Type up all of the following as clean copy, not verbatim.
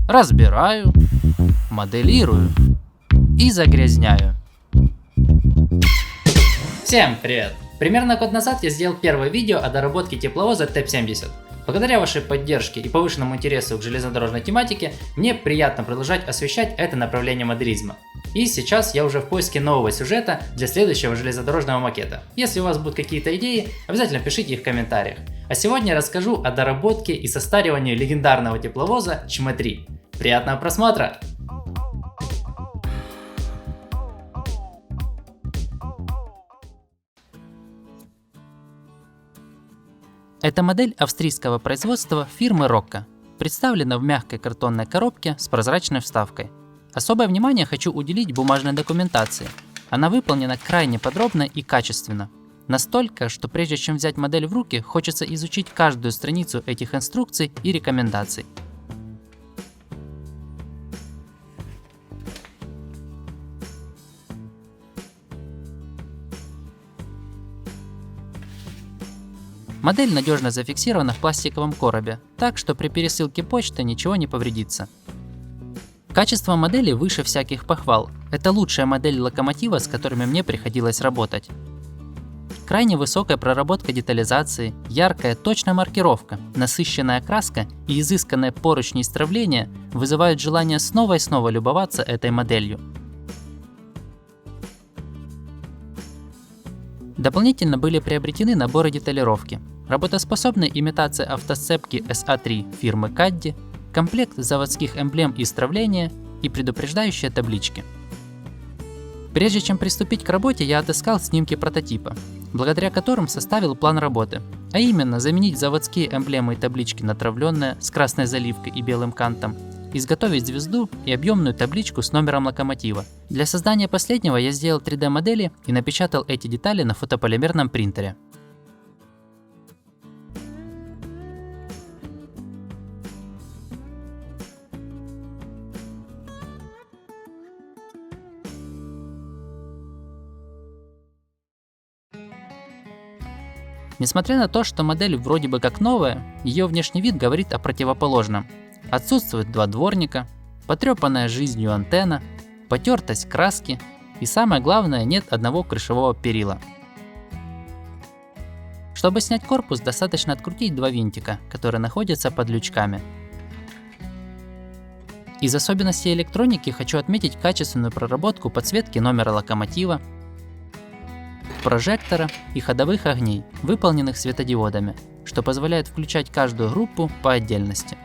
разбираю, моделирую и загрязняю. Всем привет! Примерно год назад я сделал первое видео о доработке тепловоза ТЭП-70. Благодаря вашей поддержке и повышенному интересу к железнодорожной тематике, мне приятно продолжать освещать это направление моделизма. И сейчас я уже в поиске нового сюжета для следующего железнодорожного макета. Если у вас будут какие-то идеи, обязательно пишите их в комментариях. А сегодня я расскажу о доработке и состаривании легендарного тепловоза ЧМ-3. Приятного просмотра! Эта модель австрийского производства фирмы Rocca, представлена в мягкой картонной коробке с прозрачной вставкой. Особое внимание хочу уделить бумажной документации. Она выполнена крайне подробно и качественно. Настолько, что прежде чем взять модель в руки, хочется изучить каждую страницу этих инструкций и рекомендаций. Модель надежно зафиксирована в пластиковом коробе, так что при пересылке почты ничего не повредится. Качество модели выше всяких похвал. Это лучшая модель локомотива, с которыми мне приходилось работать. Крайне высокая проработка детализации, яркая точная маркировка, насыщенная краска и изысканное поручни стравления вызывают желание снова и снова любоваться этой моделью. Дополнительно были приобретены наборы деталировки. Работоспособная имитация автосцепки SA3 фирмы Caddy, комплект заводских эмблем и стравления и предупреждающие таблички. Прежде чем приступить к работе, я отыскал снимки прототипа, благодаря которым составил план работы, а именно заменить заводские эмблемы и таблички на травленные с красной заливкой и белым кантом, изготовить звезду и объемную табличку с номером локомотива. Для создания последнего я сделал 3D-модели и напечатал эти детали на фотополимерном принтере. Несмотря на то, что модель вроде бы как новая, ее внешний вид говорит о противоположном. Отсутствует два дворника, потрепанная жизнью антенна, потертость краски и самое главное, нет одного крышевого перила. Чтобы снять корпус, достаточно открутить два винтика, которые находятся под лючками. Из особенностей электроники хочу отметить качественную проработку подсветки номера локомотива, прожектора и ходовых огней, выполненных светодиодами, что позволяет включать каждую группу по отдельности.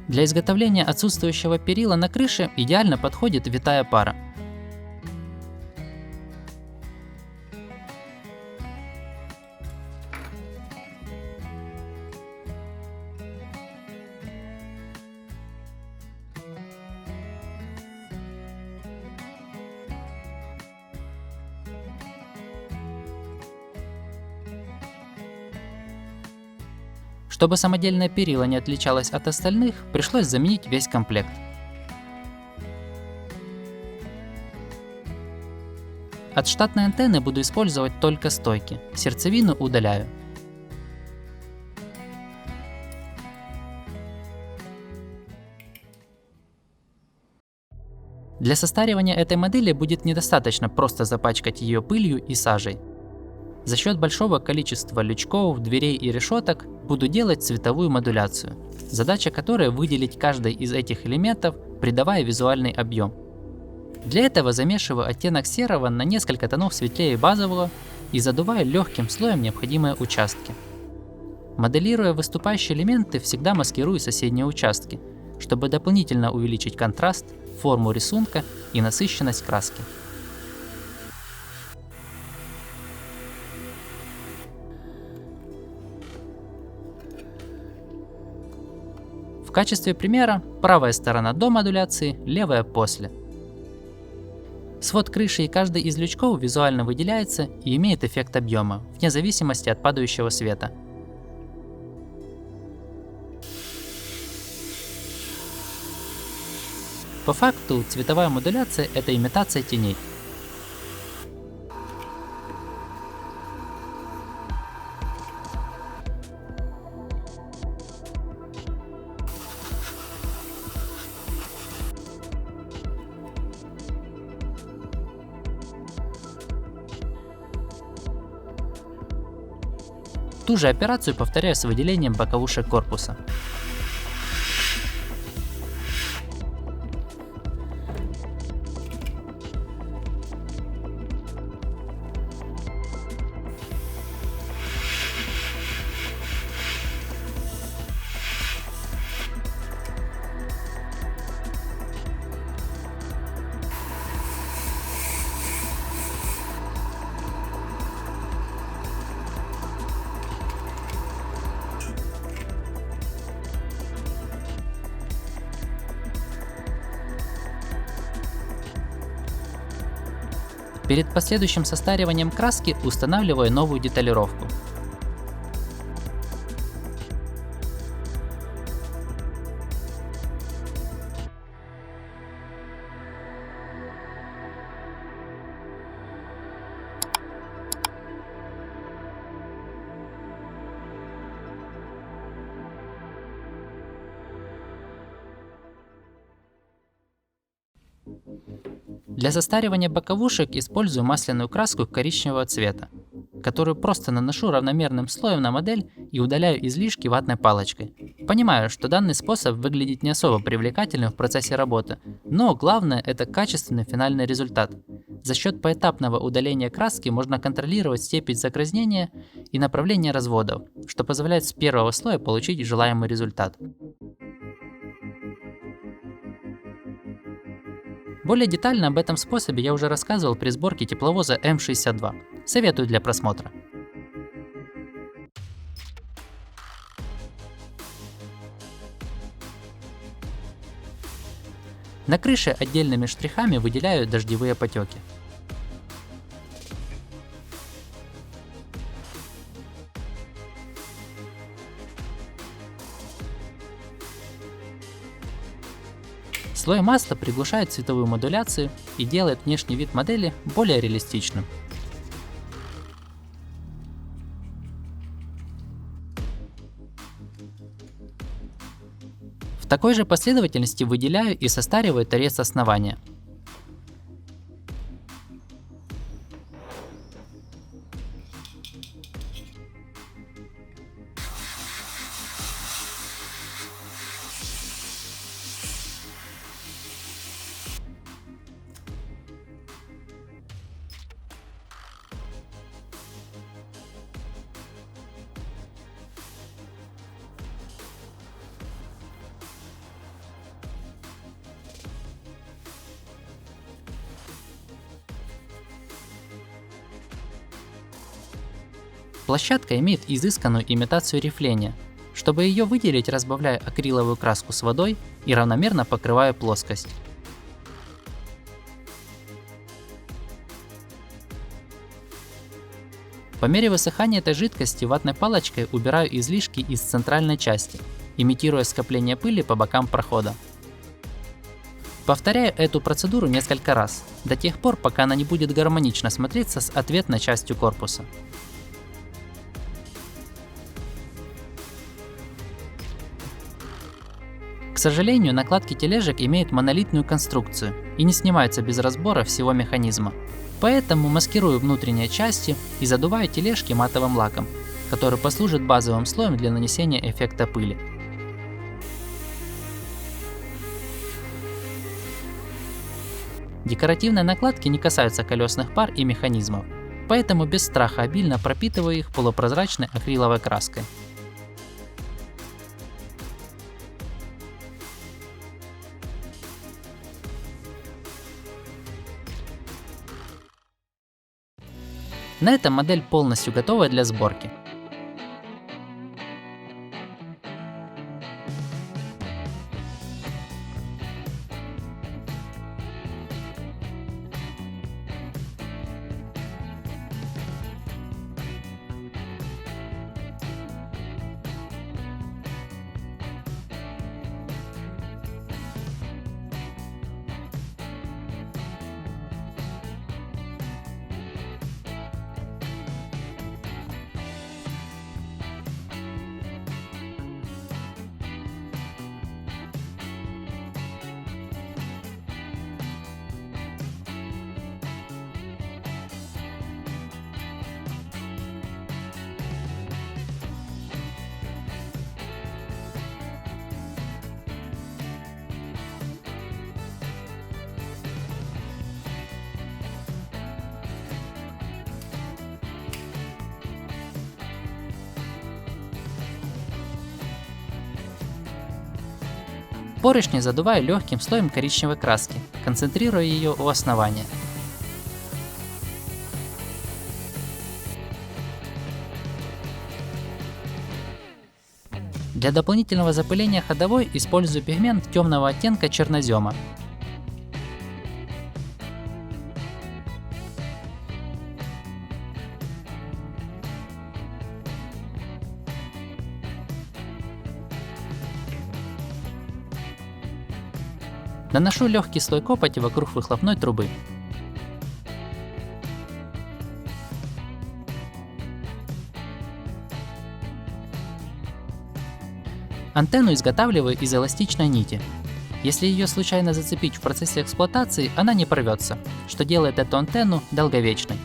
Для изготовления отсутствующего перила на крыше идеально подходит витая пара. Чтобы самодельное перила не отличалось от остальных, пришлось заменить весь комплект. От штатной антенны буду использовать только стойки, сердцевину удаляю. Для состаривания этой модели будет недостаточно просто запачкать ее пылью и сажей. За счет большого количества лючков, дверей и решеток буду делать цветовую модуляцию, задача которой выделить каждый из этих элементов, придавая визуальный объем. Для этого замешиваю оттенок серого на несколько тонов светлее базового и задуваю легким слоем необходимые участки. Моделируя выступающие элементы, всегда маскирую соседние участки, чтобы дополнительно увеличить контраст, форму рисунка и насыщенность краски. В качестве примера правая сторона до модуляции, левая после. Свод крыши и каждый из лючков визуально выделяется и имеет эффект объема, вне зависимости от падающего света. По факту цветовая модуляция – это имитация теней. Ту же операцию повторяю с выделением боковушек корпуса. Перед последующим состариванием краски устанавливаю новую деталировку. Для состаривания боковушек использую масляную краску коричневого цвета, которую просто наношу равномерным слоем на модель и удаляю излишки ватной палочкой. Понимаю, что данный способ выглядит не особо привлекательным в процессе работы, но главное — это качественный финальный результат. За счет поэтапного удаления краски можно контролировать степень загрязнения и направление разводов, что позволяет с первого слоя получить желаемый результат. Более детально об этом способе я уже рассказывал при сборке тепловоза М62. Советую для просмотра. На крыше отдельными штрихами выделяю дождевые потеки. Слой масла приглушает цветовую модуляцию и делает внешний вид модели более реалистичным. В такой же последовательности выделяю и состариваю торец основания. Площадка имеет изысканную имитацию рифления. Чтобы ее выделить, разбавляю акриловую краску с водой и равномерно покрываю плоскость. По мере высыхания этой жидкости ватной палочкой убираю излишки из центральной части, имитируя скопление пыли по бокам прохода. Повторяю эту процедуру несколько раз, до тех пор, пока она не будет гармонично смотреться с ответной частью корпуса. К сожалению, накладки тележек имеют монолитную конструкцию и не снимаются без разбора всего механизма. Поэтому маскирую внутренние части и задуваю тележки матовым лаком, который послужит базовым слоем для нанесения эффекта пыли. Декоративные накладки не касаются колесных пар и механизмов, поэтому без страха обильно пропитываю их полупрозрачной акриловой краской. На этом модель полностью готова для сборки. Поршни задуваю легким слоем коричневой краски, концентрируя ее у основания. Для дополнительного запыления ходовой использую пигмент темного оттенка чернозема. Наношу легкий слой копоти вокруг выхлопной трубы. Антенну изготавливаю из эластичной нити. Если ее случайно зацепить в процессе эксплуатации, она не порвется, что делает эту антенну долговечной.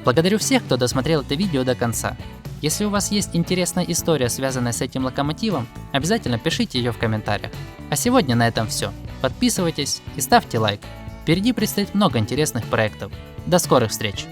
Благодарю всех, кто досмотрел это видео до конца. Если у вас есть интересная история, связанная с этим локомотивом, обязательно пишите ее в комментариях. А сегодня на этом все. Подписывайтесь и ставьте лайк. Впереди предстоит много интересных проектов. До скорых встреч!